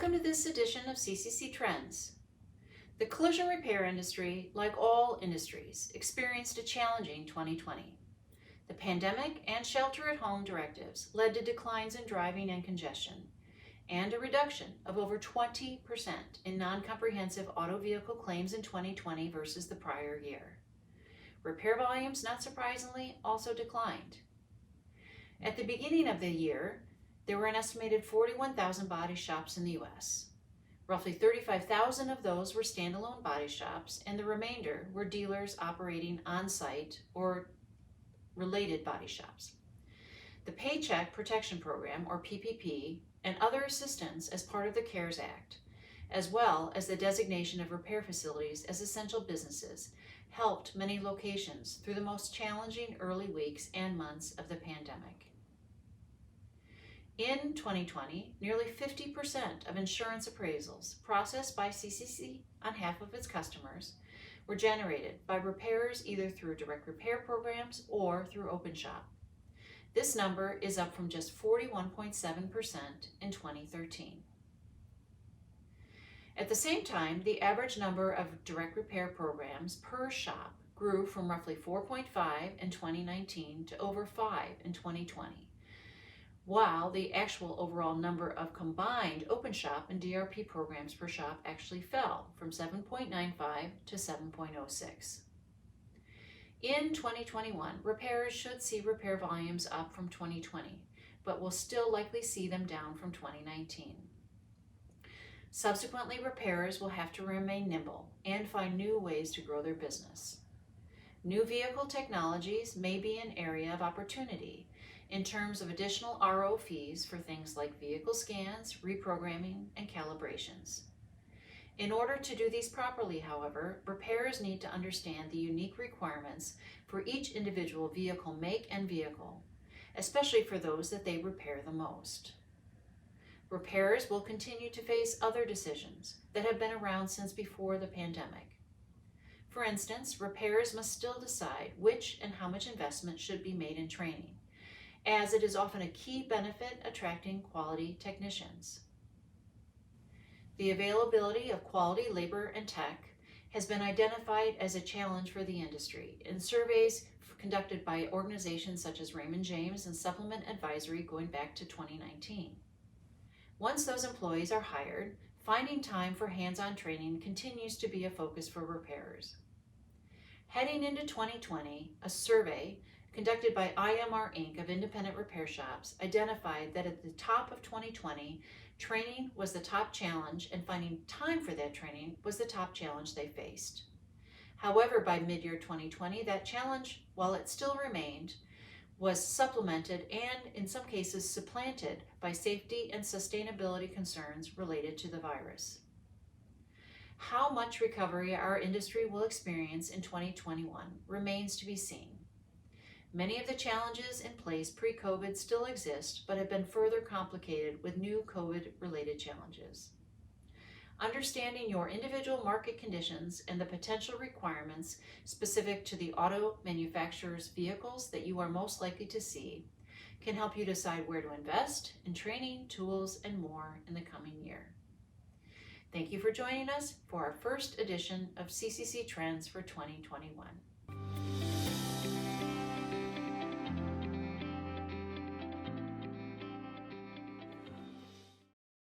Welcome to this edition of CCC Trends. The collision repair industry, like all industries, experienced a challenging 2020. The pandemic and shelter-at-home directives led to declines in driving and congestion, and a reduction of over 20% in non-comprehensive auto vehicle claims in 2020 versus the prior year. Repair volumes, not surprisingly, also declined. At the beginning of the year, there were an estimated 41,000 body shops in the U.S. Roughly 35,000 of those were standalone body shops, and the remainder were dealers operating on-site or related body shops. The Paycheck Protection Program, or PPP, and other assistance as part of the CARES Act, as well as the designation of repair facilities as essential businesses, helped many locations through the most challenging early weeks and months of the pandemic. In 2020, nearly 50% of insurance appraisals processed by CCC on behalf of its customers were generated by repairers either through direct repair programs or through open shop. This number is up from just 41.7% in 2013. At the same time, the average number of direct repair programs per shop grew from roughly 4.5 in 2019 to over 5 in 2020. While the actual overall number of combined open shop and DRP programs per shop actually fell from 7.95 to 7.06. In 2021, repairers should see repair volumes up from 2020, but will still likely see them down from 2019. Subsequently, repairers will have to remain nimble and find new ways to grow their business. New vehicle technologies may be an area of opportunity in terms of additional RO fees for things like vehicle scans, reprogramming, and calibrations. In order to do these properly, however, repairers need to understand the unique requirements for each individual vehicle make and vehicle, especially for those that they repair the most. Repairers will continue to face other decisions that have been around since before the pandemic. For instance, repairers must still decide which and how much investment should be made in training, as it is often a key benefit attracting quality technicians. The availability of quality labor and tech has been identified as a challenge for the industry in surveys conducted by organizations such as Raymond James and Supplement Advisory going back to 2019. Once those employees are hired, finding time for hands-on training continues to be a focus for repairers. Heading into 2020, a survey conducted by IMR Inc. of independent repair shops identified that at the top of 2020, training was the top challenge and finding time for that training was the top challenge they faced. However, by mid-year 2020, that challenge, while it still remained, was supplemented and in some cases supplanted by safety and sustainability concerns related to the virus. How much recovery our industry will experience in 2021 remains to be seen. Many of the challenges in place pre-COVID still exist, but have been further complicated with new COVID-related challenges. Understanding your individual market conditions and the potential requirements specific to the auto manufacturer's vehicles that you are most likely to see can help you decide where to invest in training, tools, and more in the coming year. Thank you for joining us for our first edition of CCC Trends for 2021.